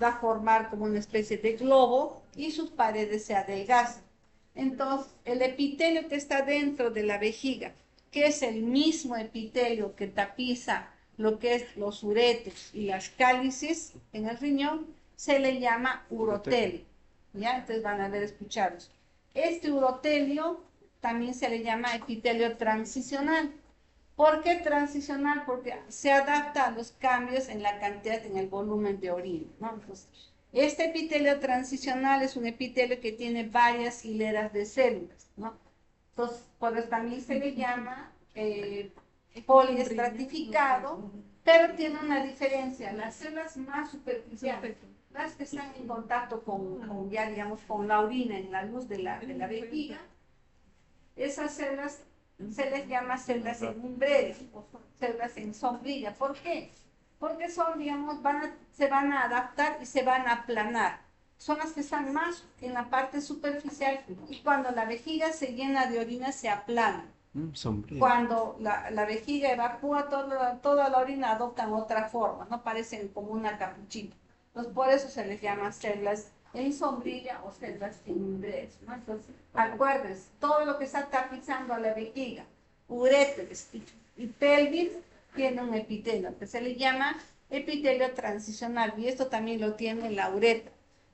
va a formar como una especie de globo y sus paredes se adelgazan. Entonces, el epitelio que está dentro de la vejiga, que es el mismo epitelio que tapiza lo que es los uretes y las cálices en el riñón, se le llama urotelio. ¿Ya? Entonces van a haber escuchados. Este urotelio también se le llama epitelio transicional. ¿Por qué transicional? Porque se adapta a los cambios en la cantidad, en el volumen de orina, ¿no? Entonces, este epitelio transicional es un epitelio que tiene varias hileras de células, ¿no? Entonces, por eso también se le llama poliestratificado, pero tiene una diferencia. Las células más superficiales, las que están en contacto ya digamos, con la orina en la luz de la vejiga, esas células se les llama células en umbreles o células en sombrilla. ¿Por qué? Porque son, digamos, se van a adaptar y se van a aplanar. Son las que están más en la parte superficial y cuando la vejiga se llena de orina se aplana. Cuando la vejiga evacúa toda la orina adoptan otra forma, no parecen como una capuchita. Entonces por eso se les llama células en sombrilla o células en umbreles, ¿no? Entonces acuérdense, todo lo que está tapizando a la vejiga, uréteres y pelvis, tiene un epitelio que se le llama epitelio transicional y esto también lo tiene la uretra,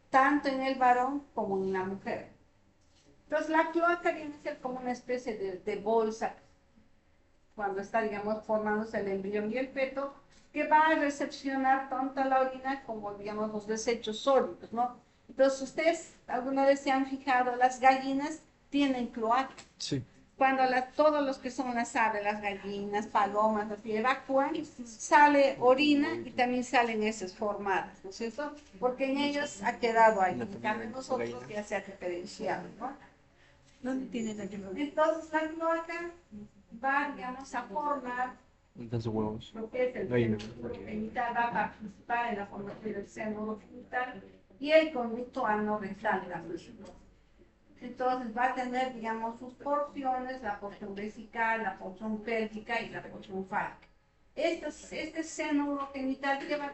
tanto en el varón como en la mujer. Entonces la cloaca viene a ser como una especie de bolsa cuando está, digamos, formándose el embrión y el feto, que va a recepcionar tanto la orina como, digamos, los desechos sólidos, ¿no? Entonces, ustedes alguna vez se han fijado, las gallinas tienen cloaca. Sí. Cuando todos los que son las aves, las gallinas, palomas, así evacúan, sale orina y también salen heces formadas, ¿no es cierto? Porque en ellos ha quedado ahí, en cambio nosotros ya se ha diferenciado, ¿no? ¿Dónde tiene la cloaca? Entonces la cloaca va, digamos, a formar Entonces huevos. lo que es el Gallina. seno genital, va a participar en la formación del seno genital y el conducto ano-rectal también. Entonces va a tener, digamos, sus porciones, la porción vesical, la porción pélvica y la porción fálica. Este seno genital que va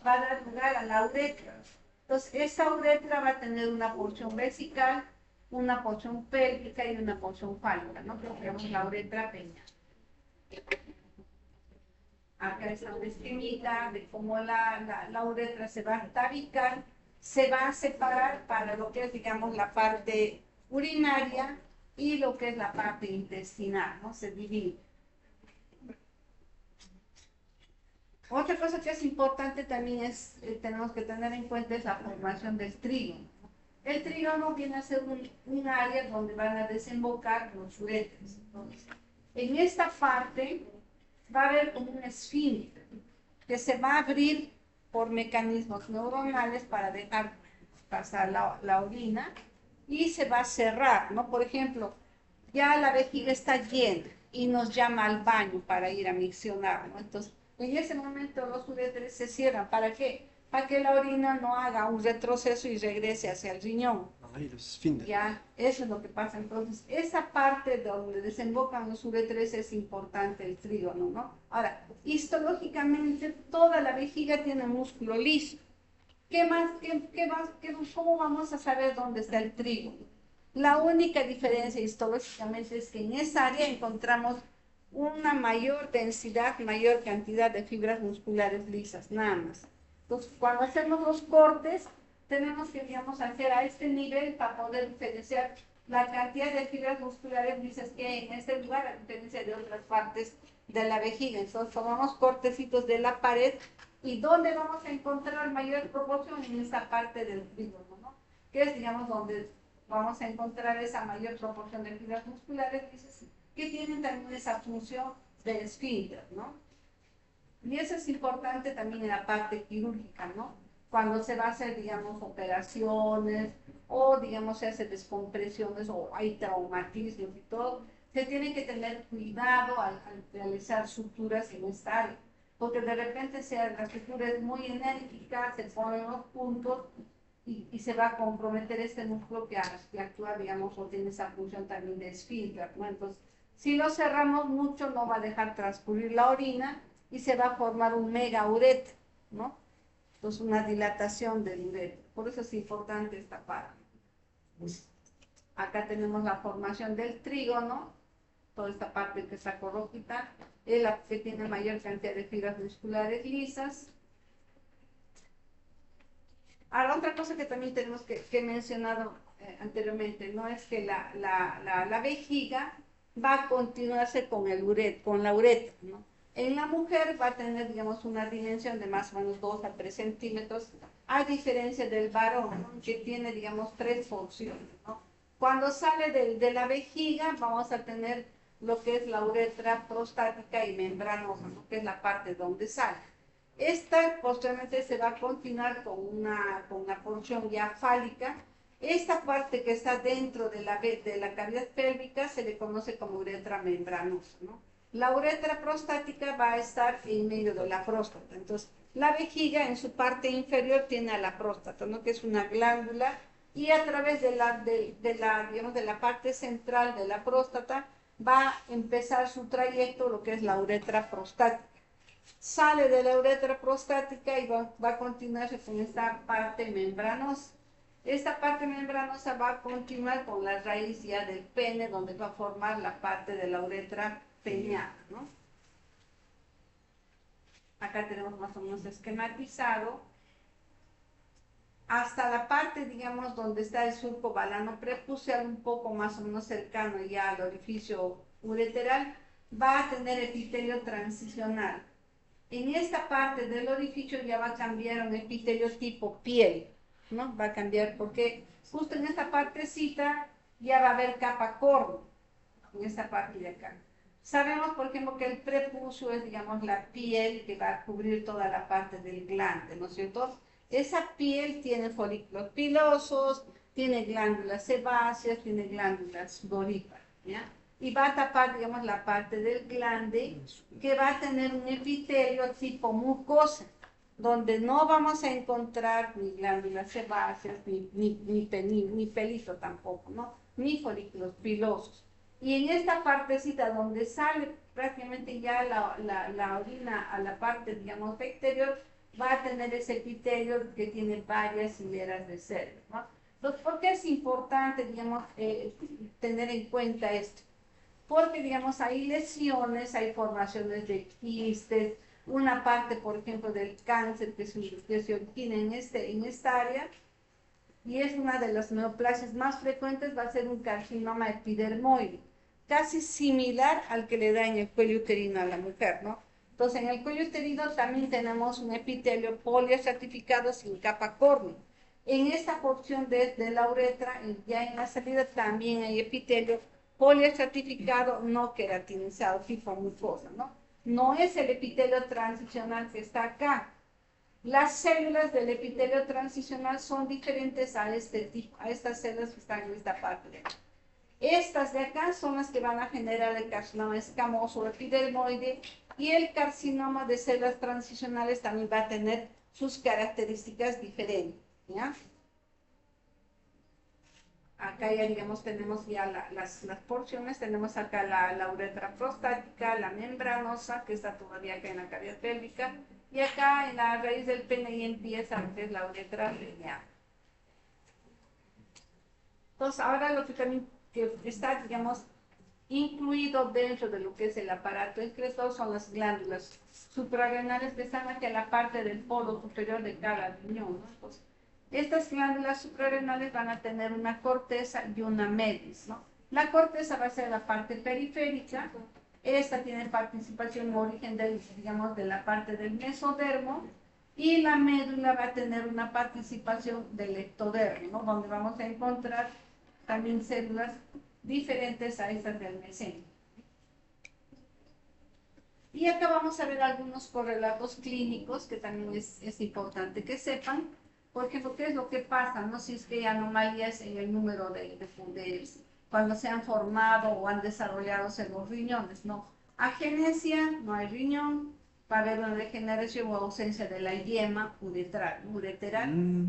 a dar lugar a la uretra. Entonces, esta uretra va a tener una porción vesical, una porción pélvica y una porción fálica, ¿no? Que llamamos la uretra peña. Acá está una esquemita de cómo la uretra se va a tabicar, se va a separar para lo que es, digamos, la parte urinaria y lo que es la parte intestinal, ¿no? Se divide. Otra cosa que es importante también tenemos que tener en cuenta es la formación del trigo. El trígono viene a ser un área donde van a desembocar los uréteres. Entonces, en esta parte va a haber como un esfínter que se va a abrir por mecanismos neuronales para dejar pasar la orina y se va a cerrar, ¿no? Por ejemplo, ya la vejiga está llena y nos llama al baño para ir a miccionar, ¿no? Entonces, en ese momento los uréteres se cierran. ¿Para qué? Para que la orina no haga un retroceso y regrese hacia el riñón. Ay, los esfínteres. Ya, eso es lo que pasa. Entonces, esa parte donde desembocan los uréteres es importante, el trígono, ¿no? Ahora, histológicamente, toda la vejiga tiene músculo liso. ¿Qué más, cómo vamos a saber dónde está el trígono? La única diferencia histológicamente es que en esa área encontramos una mayor densidad, mayor cantidad de fibras musculares lisas, nada más. Entonces, cuando hacemos los cortes, tenemos que, digamos, hacer a este nivel para poder diferenciar la cantidad de fibras musculares lisas que hay en este lugar, a diferencia de otras partes de la vejiga. Entonces, tomamos cortecitos de la pared y ¿dónde vamos a encontrar mayor proporción? En esta parte del trígono, ¿no? Que es, digamos, donde vamos a encontrar esa mayor proporción de fibras musculares lisas que tienen también esa función de esfínter, ¿no? Y eso es importante también en la parte quirúrgica, ¿no? Cuando se va a hacer, digamos, operaciones o, digamos, se hace descompresiones o hay traumatismos y todo, se tiene que tener cuidado al realizar suturas en esta área, porque de repente la sutura es muy enérgica, se ponen los puntos y se va a comprometer este músculo que actúa, digamos, o tiene esa función también de esfínter, ¿no? Entonces, si lo cerramos mucho, no va a dejar transcurrir la orina y se va a formar un megaureter, ¿no? Entonces, una dilatación del uréter. Por eso es importante esta parte. Acá tenemos la formación del trígono, toda esta parte que está rojita, es la que tiene mayor cantidad de fibras musculares lisas. Ahora, otra cosa que también tenemos que he mencionado anteriormente, ¿no? Es que la vejiga va a continuarse con la uretra, ¿no? En la mujer va a tener, digamos, una dimensión de más o menos 2 a 3 centímetros, a diferencia del varón, ¿no? Que tiene, digamos, 3 porciones, ¿no? Cuando sale de la vejiga, vamos a tener lo que es la uretra prostática y membranosa, ¿no? Que es la parte donde sale. Esta posteriormente se va a continuar con una porción ya fálica. Esta parte que está dentro de la cavidad pélvica se le conoce como uretra membranosa, ¿no? La uretra prostática va a estar en medio de la próstata. Entonces, la vejiga en su parte inferior tiene a la próstata, ¿no? Que es una glándula, y a través digamos, de la parte central de la próstata va a empezar su trayecto, lo que es la uretra prostática. Sale de la uretra prostática y va a continuarse con esta parte membranosa. Esta parte membranosa va a continuar con la raíz ya del pene, donde va a formar la parte de la uretra peneal, ¿no? Acá tenemos más o menos esquematizado. Hasta la parte, digamos, donde está el surco balano prepucial, un poco más o menos cercano ya al orificio ureteral, va a tener epitelio transicional. En esta parte del orificio ya va a cambiar a un epitelio tipo piel, ¿no? Va a cambiar porque justo en esta partecita ya va a haber capa corno, en esta parte de acá. Sabemos, por ejemplo, que el prepucio es, digamos, la piel que va a cubrir toda la parte del glande, ¿no es cierto? Esa piel tiene folículos pilosos, tiene glándulas sebáceas, tiene glándulas sudoríparas, ¿ya? Y va a tapar, digamos, la parte del glande que va a tener un epitelio tipo mucosa, donde no vamos a encontrar ni glándulas sebáceas, ni pelito tampoco, ¿no? Ni folículos pilosos. Y en esta partecita donde sale prácticamente ya la orina a la parte, digamos, exterior, va a tener ese epitelio que tiene varias hileras de células, ¿no? Entonces, ¿por qué es importante, digamos, tener en cuenta esto? Porque, digamos, hay lesiones, hay formaciones de quistes, una parte, por ejemplo, del cáncer que se origina en esta área, y es una de las neoplasias más frecuentes, va a ser un carcinoma epidermoide, casi similar al que le da en el cuello uterino a la mujer, ¿no? Entonces, en el cuello uterino también tenemos un epitelio poliestratificado sin capa córnea. En esta porción de la uretra, ya en la salida también hay epitelio poliestratificado no queratinizado, tipo mucosa, ¿no? No es el epitelio transicional que está acá. Las células del epitelio transicional son diferentes a este tipo, a estas células que están en esta parte de acá. Estas de acá son las que van a generar el carcinoma escamoso o epidermoide, y el carcinoma de células transicionales también va a tener sus características diferentes, ¿ya? Acá ya, digamos, tenemos ya las porciones, tenemos acá la uretra prostática, la membranosa, que está todavía acá en la cavidad pélvica, y acá en la raíz del pene y empieza lo que es la uretra lineal. Entonces, ahora lo que también que está, digamos, incluido dentro de lo que es el aparato excretor son las glándulas suprarrenales que están hacia la parte del polo superior de cada riñón, ¿no? Entonces, estas glándulas suprarrenales van a tener una corteza y una media, ¿no? La corteza va a ser la parte periférica. Esta tiene participación en origen del, digamos, de la parte del mesodermo, y la médula va a tener una participación del ectodermo, ¿no? Donde vamos a encontrar también células diferentes a estas del mesenterio. Y acá vamos a ver algunos correlatos clínicos que también es importante que sepan. Por ejemplo, ¿qué es lo que pasa? No sé si es que hay anomalías en el número de cuando se han formado o han desarrollado los riñones, ¿no? Agenesia, no hay riñón, va a haber una degeneración o ausencia de la yema uretral,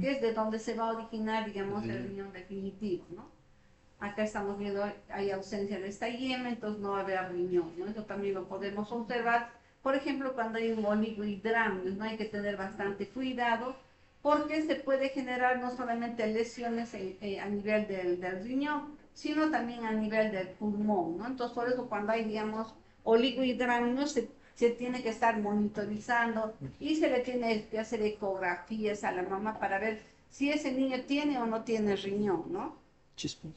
que es de donde se va a originar, digamos, el riñón definitivo, ¿no? Acá estamos viendo, hay ausencia de esta yema, entonces no va a haber riñón, ¿no? Eso también lo podemos observar, por ejemplo, cuando hay un oligohidramio, ¿no? Hay que tener bastante cuidado, porque se puede generar no solamente lesiones a nivel del riñón, sino también a nivel del pulmón, ¿no? Entonces, por eso cuando hay, digamos, oligohidramio, se tiene que estar monitorizando y se le tiene que hacer ecografías a la mamá para ver si ese niño tiene o no tiene riñón, ¿no? Chispa.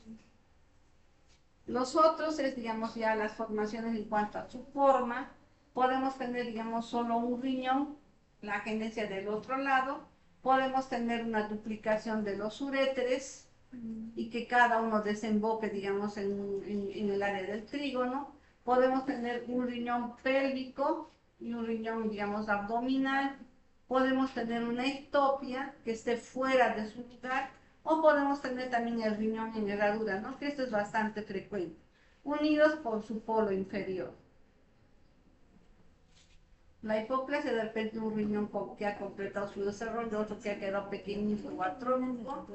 Los otros es, digamos, ya las formaciones en cuanto a su forma. Podemos tener, digamos, solo un riñón, la agenesia del otro lado. Podemos tener una duplicación de los uréteres y que cada uno desemboque, digamos, en el área del trígono. Podemos tener un riñón pélvico y un riñón, digamos, abdominal. Podemos tener una ectopia que esté fuera de su lugar, o podemos tener también el riñón en herradura, ¿no? Que esto es bastante frecuente, unidos por su polo inferior. La hipoplasia de repente un riñón que ha completado su desarrollo, otro que ha quedado pequeñito o atrófico.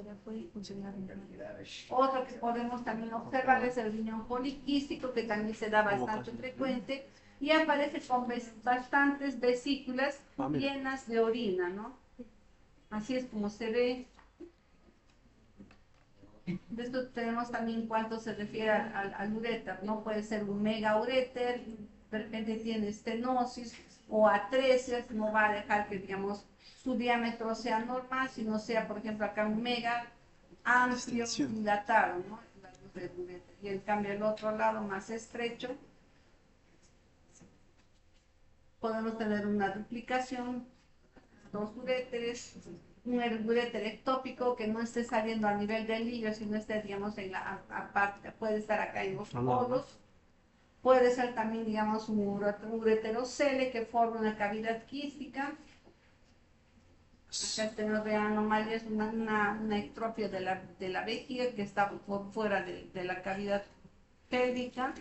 Otro que podemos también observar es el riñón poliquístico, que también se da bastante frecuente y aparece con bastantes vesículas llenas de orina, ¿no? Así es como se ve. De esto tenemos también en cuanto se refiere al uréter, ¿no? Puede ser un megauréter, de repente tiene estenosis o atresias, no va a dejar que, digamos, su diámetro sea normal, sino sea, por ejemplo, acá un mega amplio, dilatado, ¿no? Y en cambio el otro lado más estrecho, podemos tener una duplicación, dos uréteres, un uréter ectópico que no esté saliendo a nivel del lirio, sino esté, digamos, en la parte, puede estar acá en los polos. Puede ser también, digamos, un ureterocele que forma una cavidad quística. Acá tenemos anomalias, una ectropia de la vejiga que está por fuera de la cavidad pélvica.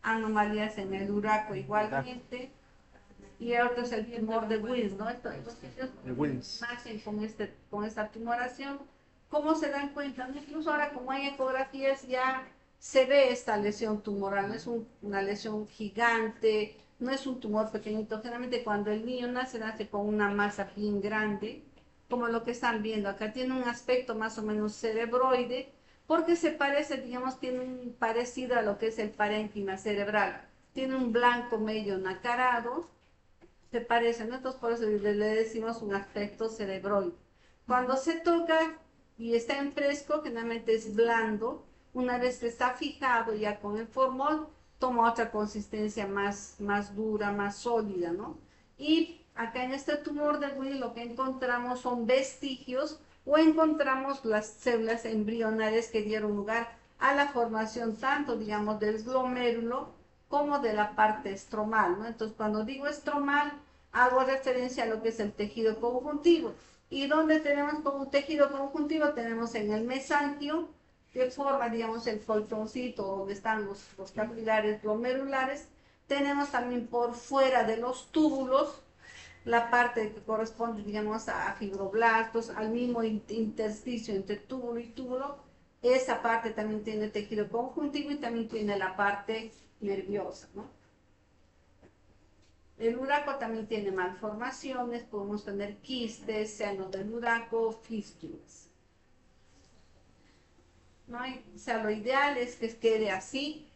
Anomalías en el uraco igualmente. Y otro es el tumor de Wilms, ¿no? Estos niños nacen con esta tumoración. ¿Cómo se dan cuenta? Incluso ahora, como hay ecografías, ya se ve esta lesión tumoral. No es una lesión gigante, no es un tumor pequeñito. Generalmente cuando el niño nace con una masa bien grande, como lo que están viendo acá. Tiene un aspecto más o menos cerebroide, porque se parece, digamos, tiene un parecido a lo que es el parénquima cerebral. Tiene un blanco medio nacarado, se parecen, ¿no? Entonces por eso le decimos un aspecto cerebroide. Cuando se toca y está en fresco, generalmente es blando. Una vez que está fijado ya con el formol, toma otra consistencia más dura, más sólida, ¿no? Y acá en este tumor de Wilms lo que encontramos son vestigios o encontramos las células embrionarias que dieron lugar a la formación tanto, digamos, del glomérulo como de la parte estromal, ¿no? Entonces, cuando digo estromal, hago referencia a lo que es el tejido conjuntivo. ¿Y dónde tenemos como tejido conjuntivo? Tenemos en el mesanquio, que forma, digamos, el colchoncito donde están los capilares glomerulares. Tenemos también por fuera de los túbulos, la parte que corresponde, digamos, a fibroblastos, al mismo intersticio entre túbulo y túbulo. Esa parte también tiene tejido conjuntivo y también tiene la parte nerviosa, ¿no? El uraco también tiene malformaciones, podemos tener quistes, senos del uraco, fístulas. ¿No? O sea, lo ideal es que quede así,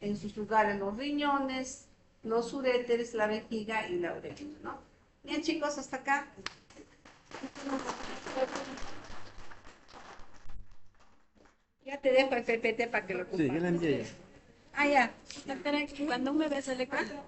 en sus lugares los riñones, los uréteres, la vejiga y la uretra, ¿no? Bien, chicos, hasta acá. Ya te dejo el PPT para que lo compartas. Sí, yo la envié ya. Ah, ya. Espera, cuando un bebé se le cuenta.